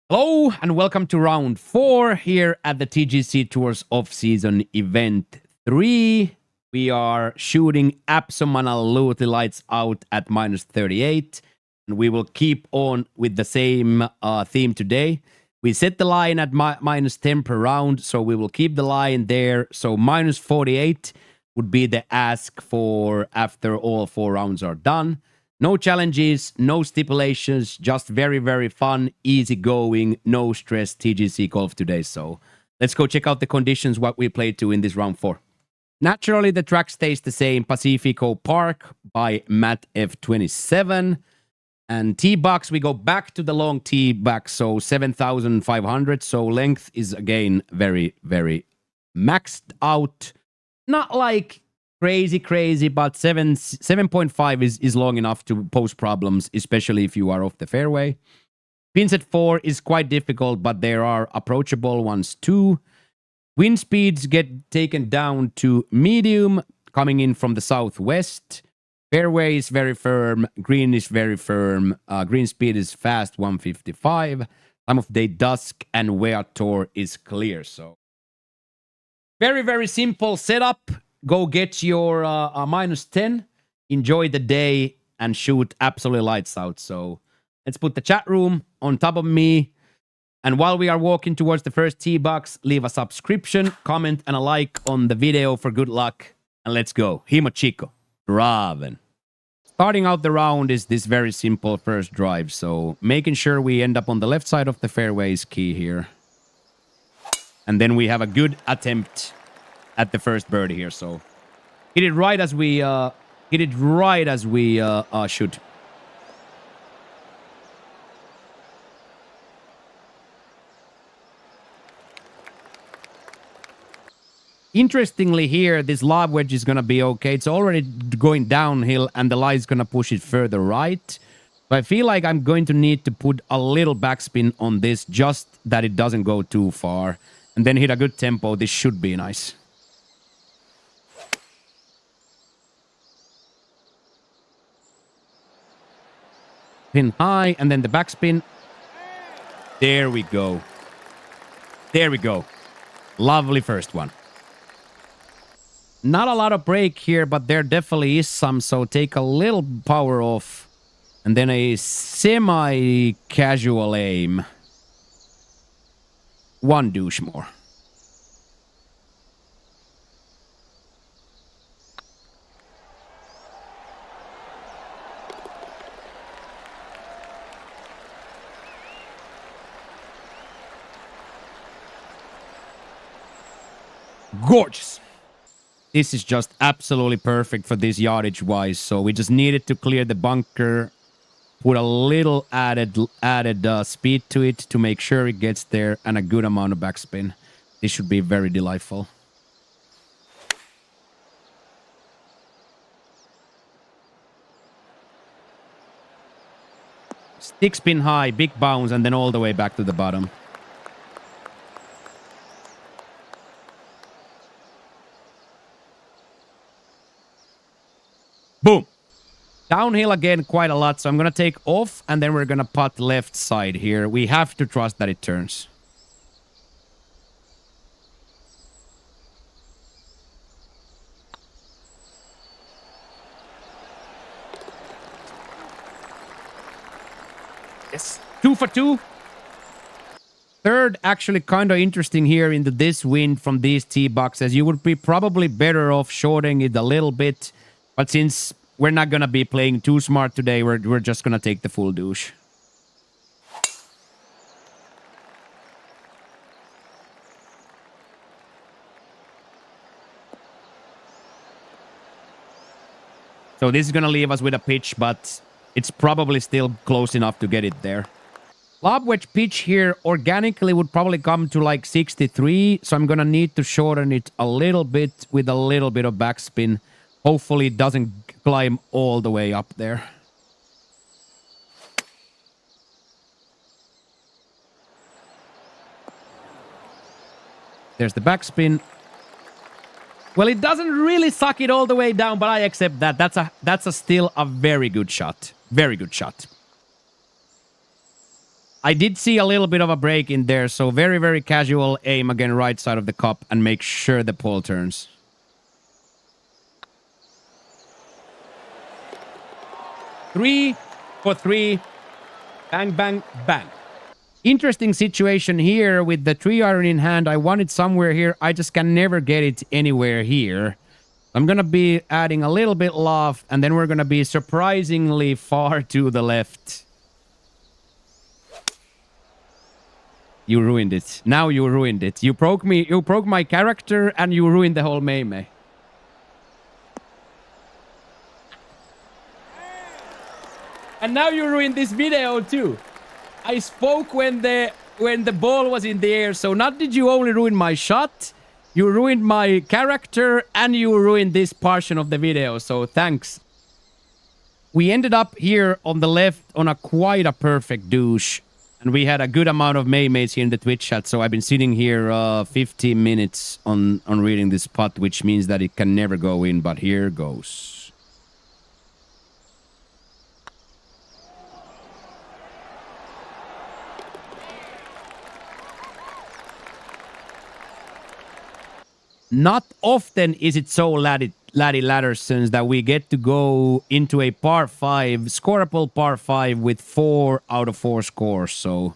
Hello and welcome to round 4 here at the TGC Tours Offseason Event 3. We are shooting absolutely lights out at minus 38. And we will keep on with the same theme today. We set the line at minus 10 per round, so we will keep the line there. So minus 48 would be the ask for after all 4 rounds are done. No challenges, no stipulations, just very, very fun, easy going, no stress TGC golf today. So let's go check out the conditions, what we played to in this round 4. Naturally, the track stays the same. Pacifico Park by Matt F27. And tee box, we go back to the long tee back, so 7,500. So length is, again, very, very maxed out. Not like crazy, but 7.5 is long enough to pose problems, especially if you are off the fairway. Pins at 4 is quite difficult, but there are approachable ones too. Wind speeds get taken down to medium, coming in from the southwest. Fairway is very firm, green is very firm, green speed is fast, 155. Time of day dusk, and Wea Tour is clear. So very, very simple setup. Go get your minus 10, enjoy the day, and shoot absolutely lights out. So let's put the chat room on top of me. And while we are walking towards the first tee box, leave a subscription, comment, and a like on the video for good luck. And let's go. Himo Chico. Draven. Starting out the round is this very simple first drive. So making sure we end up on the left side of the fairway is key here. And then we have a good attempt at the first birdie here, so hit it right as we should. Interestingly here, this lob wedge is gonna be okay. It's already going downhill, and the lie is gonna push it further right. So I feel like I'm going to need to put a little backspin on this, just that it doesn't go too far, and then hit a good tempo. This should be nice. Pin high, and then the backspin. There we go. There we go. Lovely first one. Not a lot of break here, but there definitely is some, so take a little power off. And then a semi-casual aim. One douche more. Gorgeous. This is just absolutely perfect for this yardage wise. So we just needed to clear the bunker, put a little added speed to it to make sure it gets there, and a good amount of backspin. This should be very delightful. Stick spin high, big bounce, and then all the way back to the bottom. Boom. Downhill again quite a lot, so I'm going to take off, and then we're going to putt left side here. We have to trust that it turns. Yes. 2 for 2. Third, actually kind of interesting here into this wind from these tee boxes. You would be probably better off shorting it a little bit. But since we're not going to be playing too smart today, we're just going to take the full douche. So this is going to leave us with a pitch, but it's probably still close enough to get it there. Lob wedge pitch here organically would probably come to like 63. So I'm going to need to shorten it a little bit with a little bit of backspin. Hopefully it doesn't climb all the way up there. There's the backspin. Well, it doesn't really suck it all the way down, but I accept that. That's still a very good shot. Very good shot. I did see a little bit of a break in there, so very, very casual aim again, right side of the cup, and make sure the ball turns. Three for three. Bang, bang, bang. Interesting situation here with the 3-iron in hand. I want it somewhere here. I just can never get it anywhere here. I'm going to be adding a little bit loft, and then we're going to be surprisingly far to the left. You ruined it. Now you ruined it. You broke me. You broke my character, and you ruined the whole meme. And now you ruined this video too. I spoke when the ball was in the air, so not did you only ruin my shot, you ruined my character, and you ruined this portion of the video, so thanks. We ended up here on the left on quite a perfect douche, and we had a good amount of maymays here in the Twitch chat, so I've been sitting here 15 minutes on reading this putt, which means that it can never go in, but here goes. Not often is it so ladder-since that we get to go into a par 5, scoreable par 5 with 4 out of 4 scores. So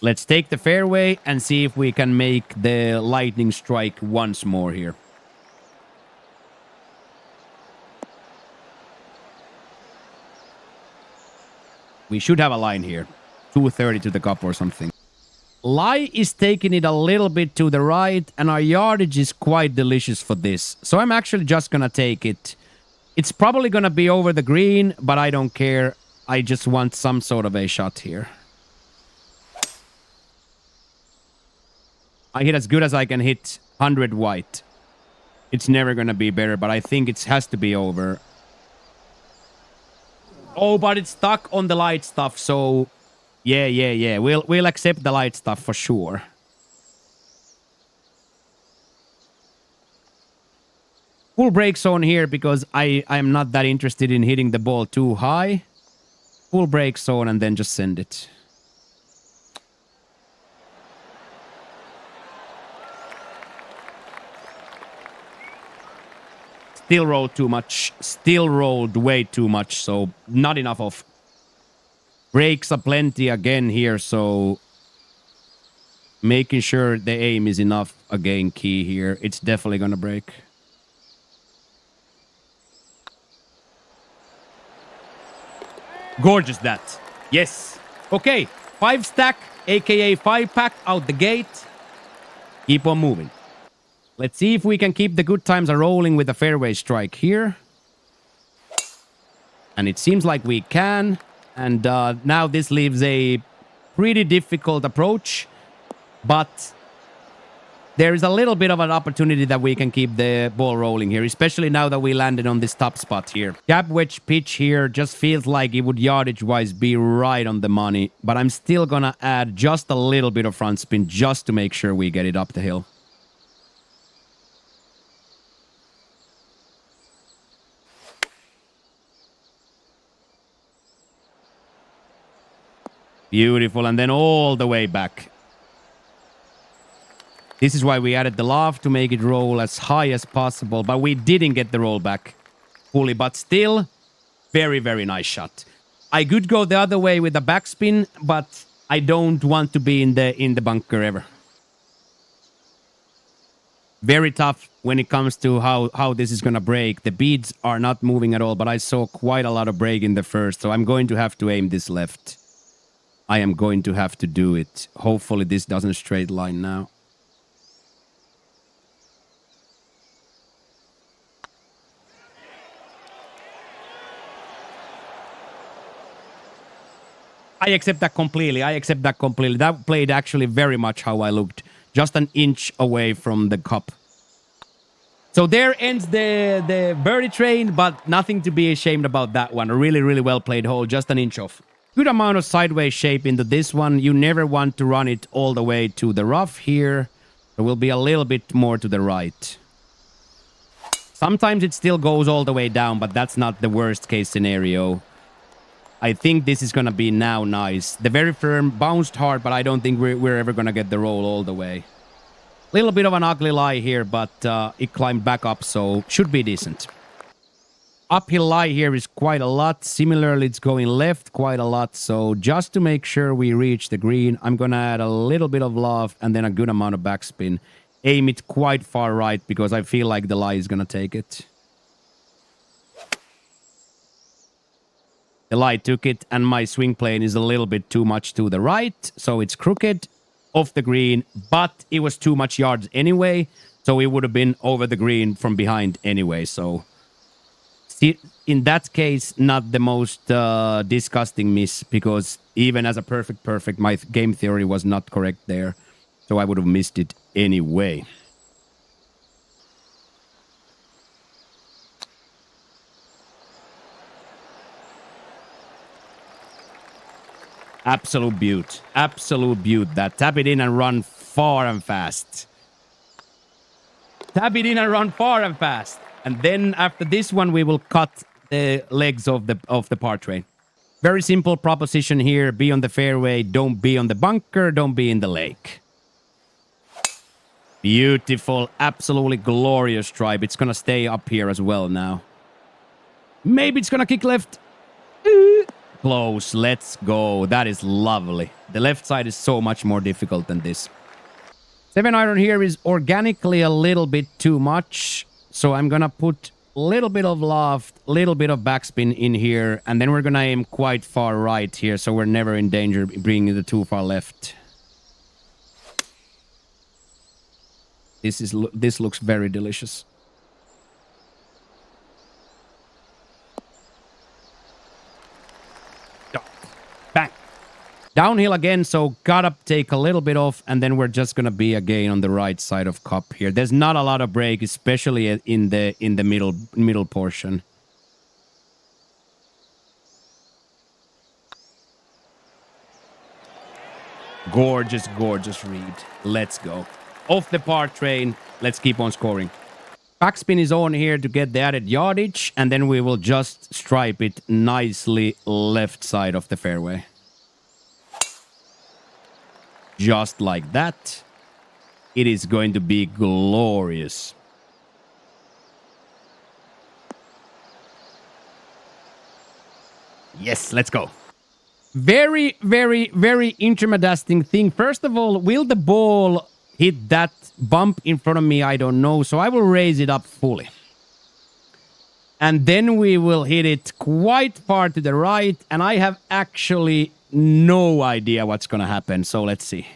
let's take the fairway and see if we can make the lightning strike once more here. We should have a line here. 230 to the cup or something. Lai is taking it a little bit to the right, and our yardage is quite delicious for this. So I'm actually just going to take it. It's probably going to be over the green, but I don't care. I just want some sort of a shot here. I hit as good as I can hit 100 white. It's never going to be better, but I think it has to be over. Oh, but it's stuck on the light stuff, so... Yeah. We'll accept the light stuff for sure. Full break zone here because I'm not that interested in hitting the ball too high. Full break zone and then just send it. Still rolled too much. Still rolled way too much, so not enough of... Breaks aplenty again here, so making sure the aim is enough again key here. It's definitely gonna break. Gorgeous that. Yes. Okay. 5 stack, aka 5 pack out the gate. Keep on moving. Let's see if we can keep the good times rolling with a fairway strike here. And it seems like we can. And now this leaves a pretty difficult approach, but there is a little bit of an opportunity that we can keep the ball rolling here, especially now that we landed on this top spot here. Gap wedge pitch here just feels like it would yardage-wise be right on the money, but I'm still gonna add just a little bit of front spin just to make sure we get it up the hill. Beautiful, and then all the way back. This is why we added the loft to make it roll as high as possible, but we didn't get the roll back fully, but still, very, very nice shot. I could go the other way with the backspin, but I don't want to be in the bunker ever. Very tough when it comes to how this is going to break. The beads are not moving at all, but I saw quite a lot of break in the first, so I'm going to have to aim this left. I am going to have to do it. Hopefully this doesn't straight line now. I accept that completely. That played actually very much how I looked. Just an inch away from the cup. So there ends the birdie train, but nothing to be ashamed about that one. A really, really well played hole. Just an inch off. Good amount of sideways shape into this one. You never want to run it all the way to the rough here. There will be a little bit more to the right. Sometimes it still goes all the way down, but that's not the worst case scenario. I think this is going to be now nice. The very firm bounced hard, but I don't think we're ever going to get the roll all the way. Little bit of an ugly lie here, but it climbed back up, so should be decent. Uphill lie here is quite a lot. Similarly, it's going left quite a lot. So just to make sure we reach the green, I'm going to add a little bit of loft and then a good amount of backspin. Aim it quite far right because I feel like the lie is going to take it. The lie took it and my swing plane is a little bit too much to the right. So it's crooked off the green, but it was too much yards anyway. So it would have been over the green from behind anyway. So in that case, not the most disgusting miss because even as a perfect, my game theory was not correct there. So I would have missed it anyway. Absolute beaut. Absolute beaut. That tap it in and run far and fast. Tap it in and run far and fast. And then after this one, we will cut the legs of the par train. Very simple proposition here. Be on the fairway. Don't be on the bunker. Don't be in the lake. Beautiful. Absolutely glorious drive. It's going to stay up here as well now. Maybe it's going to kick left. Close. Let's go. That is lovely. The left side is so much more difficult than this. 7-iron here is organically a little bit too much. So I'm going to put a little bit of loft, a little bit of backspin in here. And then we're going to aim quite far right here. So we're never in danger of bringing it too far left. This looks very delicious. Bang. Downhill again, so gotta take a little bit off, and then we're just gonna be again on the right side of cup here. There's not a lot of break, especially in the middle portion. Gorgeous, gorgeous read. Let's go. Off the par train. Let's keep on scoring. Backspin is on here to get the added yardage, and then we will just stripe it nicely left side of the fairway. Just like that. It is going to be glorious. Yes, let's go. Very, very, very intimidating thing. First of all, will the ball hit that bump in front of me? I don't know. So I will raise it up fully. And then we will hit it quite far to the right. And I have actually no idea what's going to happen. So let's see.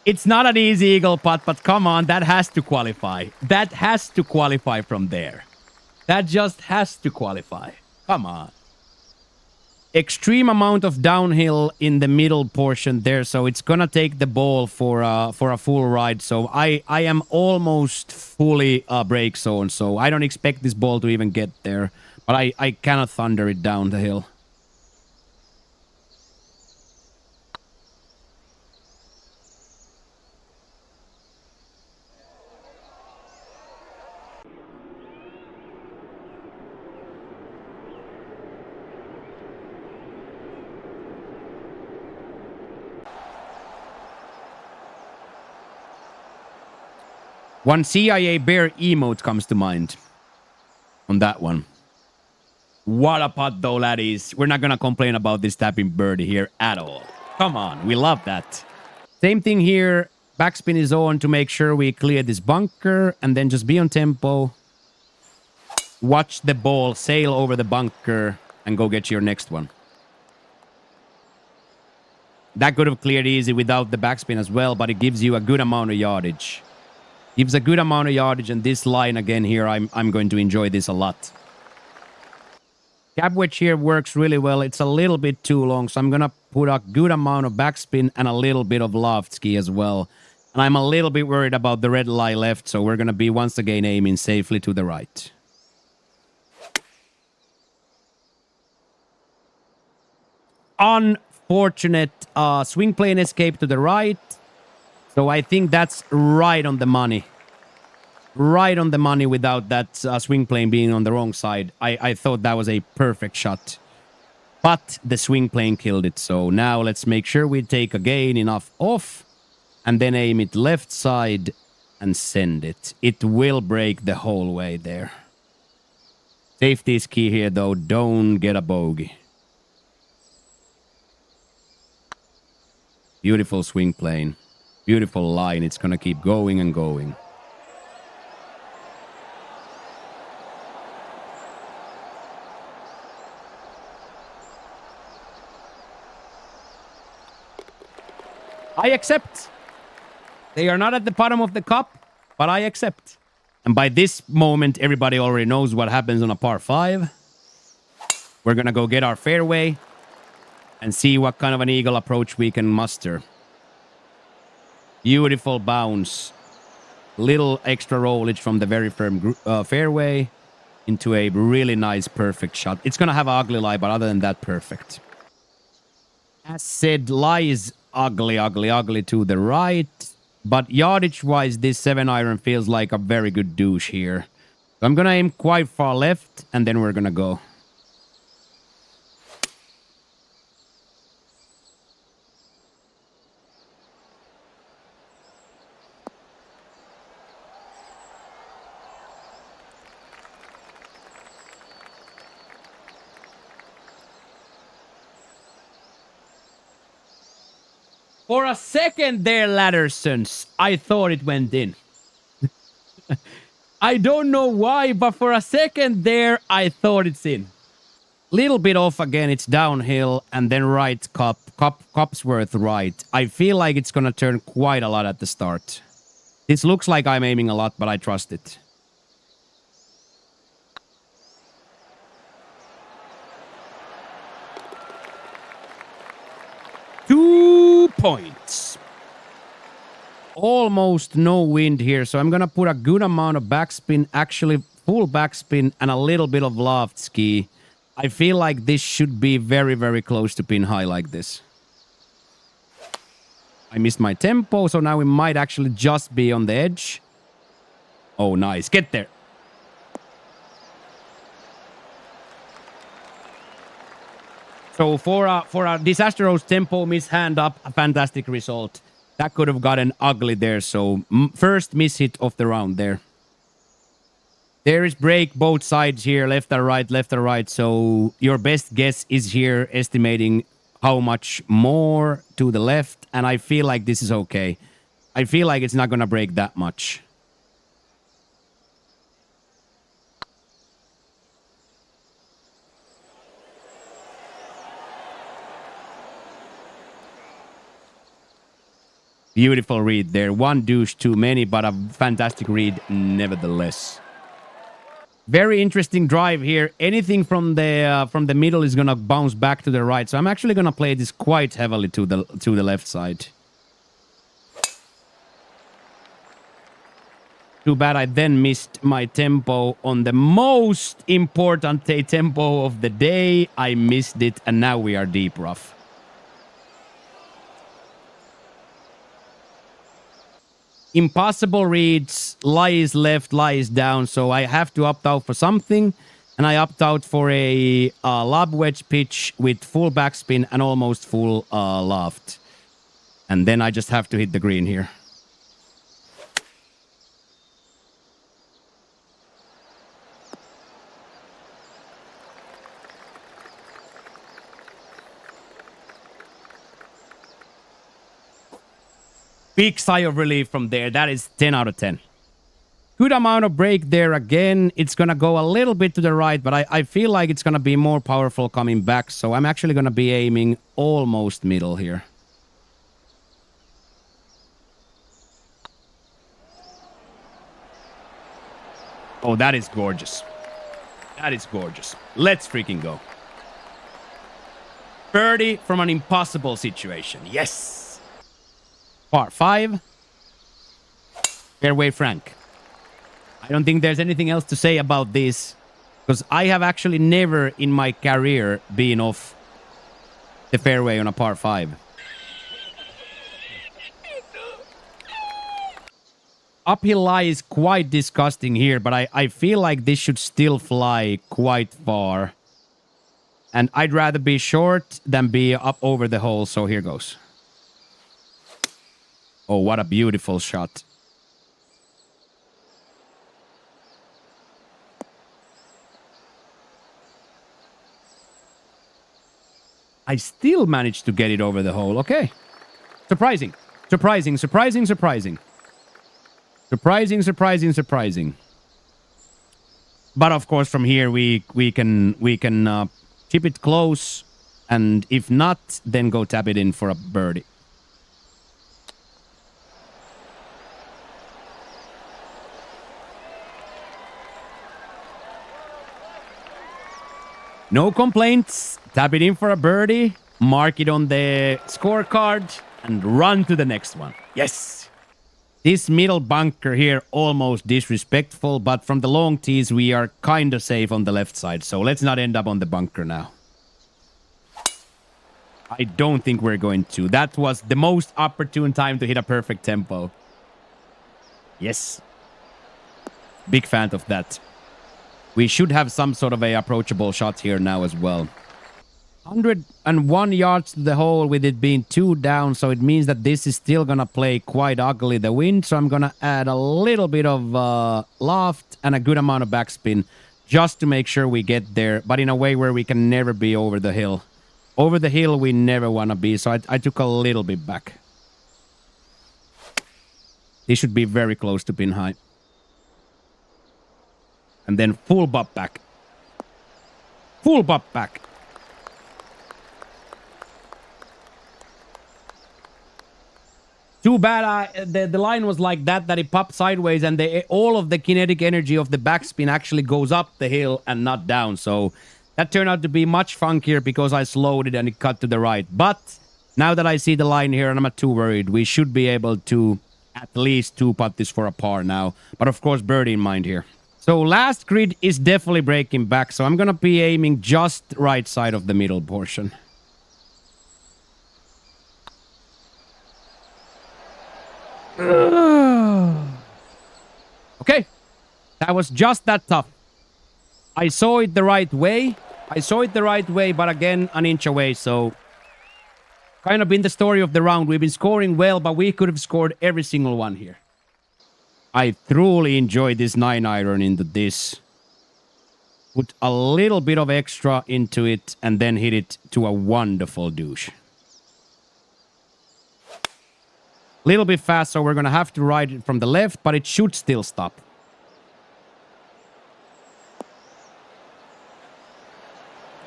It's not an easy eagle putt, but come on, that has to qualify. That has to qualify from there. That just has to qualify. Come on. Extreme amount of downhill in the middle portion there, so it's gonna take the ball for a full ride. So I am almost fully break zone, so I don't expect this ball to even get there. But I cannot thunder it down the hill. One CIA bear emote comes to mind on that one. What a putt though, laddies. We're not going to complain about this tapping birdie here at all. Come on, we love that. Same thing here. Backspin is on to make sure we clear this bunker and then just be on tempo. Watch the ball sail over the bunker and go get your next one. That could have cleared easy without the backspin as well, but it gives you a good amount of yardage. Gives a good amount of yardage, and this line again here, I'm going to enjoy this a lot. Cab wedge here works really well. It's a little bit too long, so I'm going to put a good amount of backspin and a little bit of loft ski as well. And I'm a little bit worried about the red lie left, so we're going to be once again aiming safely to the right. On unfortunate swing plane escape to the right. So I think that's right on the money. Right on the money without that swing plane being on the wrong side. I thought that was a perfect shot. But the swing plane killed it. So now let's make sure we take again enough off. And then aim it left side and send it. It will break the whole way there. Safety is key here though. Don't get a bogey. Beautiful swing plane. Beautiful line. It's going to keep going and going. I accept. They are not at the bottom of the cup, but I accept. And by this moment, everybody already knows what happens on a par 5. We're going to go get our fairway and see what kind of an eagle approach we can muster. Beautiful bounce. Little extra rollage from the very firm fairway into a really nice, perfect shot. It's going to have an ugly lie, but other than that, perfect. As said, lies ugly to the right. But yardage-wise, this 7-iron feels like a very good douche here. So I'm going to aim quite far left, and then we're going to go. For a second there, Laddersons, I thought it went in. I don't know why, but for a second there, I thought it's in. Little bit off again, it's downhill, and then right Copsworth right. I feel like it's gonna turn quite a lot at the start. This looks like I'm aiming a lot, but I trust it. Points. Almost no wind here, so I'm gonna put a good amount of backspin, actually full backspin and a little bit of loft ski. I feel like this should be very, very close to pin high like this. I missed my tempo, so now we might actually just be on the edge. Oh, nice. Get there. So for a disastrous tempo miss hand up, a fantastic result. That could have gotten ugly there. So first miss hit of the round there. There is break both sides here, left or right. So your best guess is here estimating how much more to the left. And I feel like this is okay. I feel like it's not going to break that much. Beautiful read there. One douche too many, but a fantastic read nevertheless. Very interesting drive here. Anything from the middle is gonna bounce back to the right. So I'm actually gonna play this quite heavily to the left side. Too bad I then missed my tempo on the most important tempo of the day. I missed it, and now we are deep rough. Impossible reads, lies left, lies down, so I have to opt out for something, and I opt out for a lob wedge pitch with full backspin and almost full loft. And then I just have to hit the green here. Big sigh of relief from there. That is 10 out of 10. Good amount of break there again. It's going to go a little bit to the right, but I feel like it's going to be more powerful coming back. So I'm actually going to be aiming almost middle here. Oh, that is gorgeous. That is gorgeous. Let's freaking go. Birdie from an impossible situation. Yes. Par 5. Fairway Frank. I don't think there's anything else to say about this, because I have actually never in my career been off the fairway on a par 5. Uphill lie is quite disgusting here, but I feel like this should still fly quite far. And I'd rather be short than be up over the hole, so here goes. Oh, what a beautiful shot. I still managed to get it over the hole. Okay. Surprising. Surprising, surprising, surprising. Surprising, surprising, surprising. But of course, from here we can chip it close, and if not, then go tap it in for a birdie. No complaints. Tap it in for a birdie, mark it on the scorecard, and run to the next one. Yes. This middle bunker here, almost disrespectful, but from the long tees, we are kind of safe on the left side, so let's not end up on the bunker now. I don't think we're going to. That was the most opportune time to hit a perfect tempo. Yes. Big fan of that. We should have some sort of a approachable shot here now as well. 101 yards to the hole with it being 2 down, so it means that this is still gonna play quite ugly, the wind, so I'm gonna add a little bit of loft and a good amount of backspin just to make sure we get there, but in a way where we can never be over the hill. Over the hill we never want to be, so I took a little bit back. This should be very close to pin high. And then full bop back. Full bop back. Too bad the line was like that it popped sideways, and all of the kinetic energy of the backspin actually goes up the hill and not down. So that turned out to be much funkier because I slowed it and it cut to the right. But now that I see the line here and I'm not too worried, we should be able to at least 2-putt this for a par now. But of course, birdie in mind here. So last grid is definitely breaking back, so I'm going to be aiming just right side of the middle portion. Okay, that was just that tough. I saw it the right way. But again, an inch away, so kind of been the story of the round. We've been scoring well, but we could have scored every single one here. I truly enjoyed this 9-iron into this. Put a little bit of extra into it and then hit it to a wonderful douche. Little bit fast, so we're gonna have to ride it from the left, but it should still stop.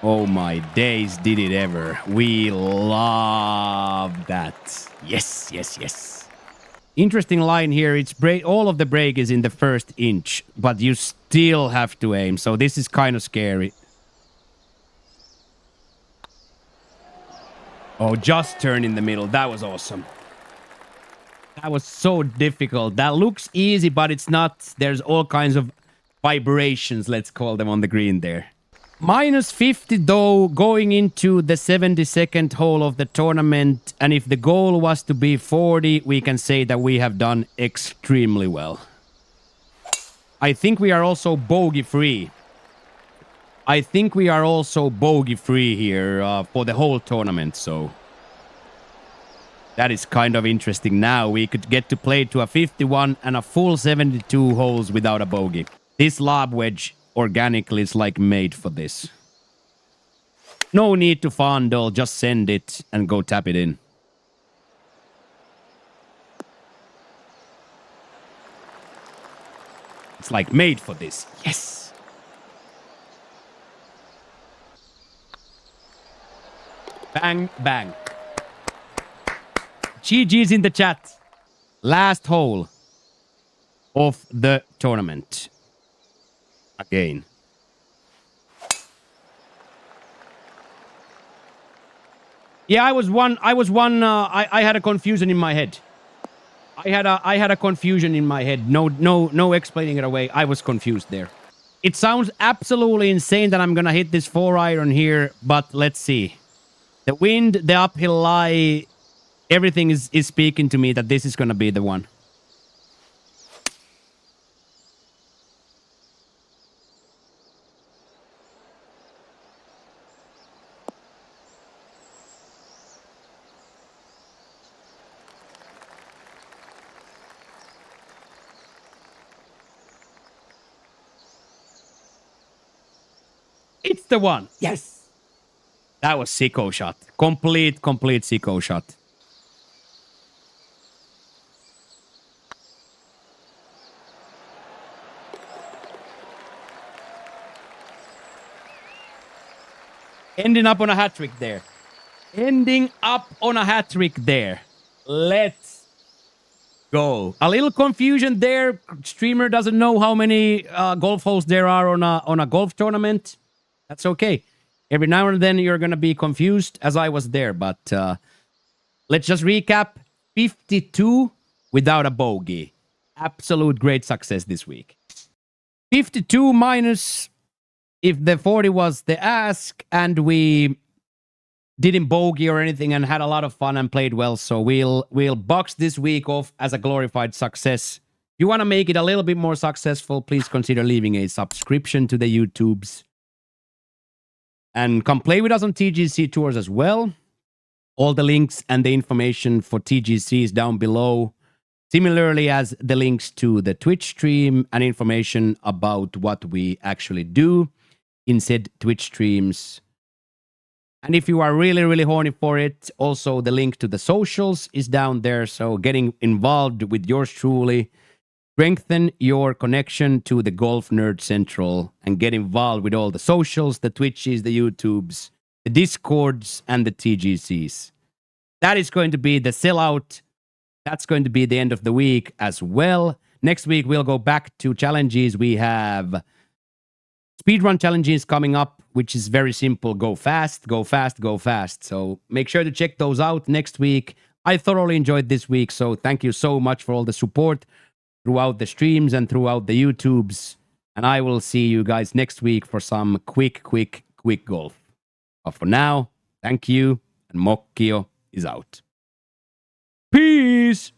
Oh my days, did it ever. We love that. Yes, yes, yes. Interesting line here. It's all of the break is in the first inch, but you still have to aim, so this is kind of scary. Oh, just turn in the middle. That was awesome. That was so difficult. That looks easy, but it's not. There's all kinds of vibrations, let's call them, on the green there. Minus 50 though, going into the 72nd hole of the tournament. And if the goal was to be 40, we can say that we have done extremely well. I think we are also bogey-free. Here for the whole tournament, so... that is kind of interesting. Now we could get to play to a 51 and a full 72 holes without a bogey. This lob wedge organically is like made for this. No need to fondle, just send it and go tap it in. It's like made for this. Yes. Bang, bang. GG's in the chat. Last hole of the tournament. Again. Yeah, I had a confusion in my head. I had a confusion in my head. No explaining it away. I was confused there. It sounds absolutely insane that I'm gonna hit this 4-iron here, but let's see. The wind, the uphill lie, everything is speaking to me that this is going to be the one. It's the one. Yes. That was sicko shot. Complete sicko shot. Ending up on a hat trick there. Ending up on a hat trick there. Let's go. A little confusion there. Streamer doesn't know how many golf holes there are on a golf tournament. That's okay. Every now and then you're gonna be confused, as I was there. But let's just recap. 52 without a bogey. Absolute great success this week. 52 minus if the 40 was the ask and we didn't bogey or anything and had a lot of fun and played well. So we'll box this week off as a glorified success. If you want to make it a little bit more successful, please consider leaving a subscription to the YouTubes. And come play with us on TGC Tours as well. All the links and the information for TGC is down below. Similarly as the links to the Twitch stream and information about what we actually do in said Twitch streams. And if you are really, really horny for it, also the link to the socials is down there. So getting involved with yours truly, strengthen your connection to the Golf Nerd Central and get involved with all the socials, the Twitches, the YouTubes, the Discords, and the TGCs. That is going to be the sellout. That's going to be the end of the week as well. Next week, we'll go back to challenges. We have speedrun challenges coming up, which is very simple. Go fast, go fast, go fast. So make sure to check those out next week. I thoroughly enjoyed this week, so thank you so much for all the support throughout the streams and throughout the YouTubes. And I will see you guys next week for some quick golf. But for now, thank you, and Mokkio is out. Peace!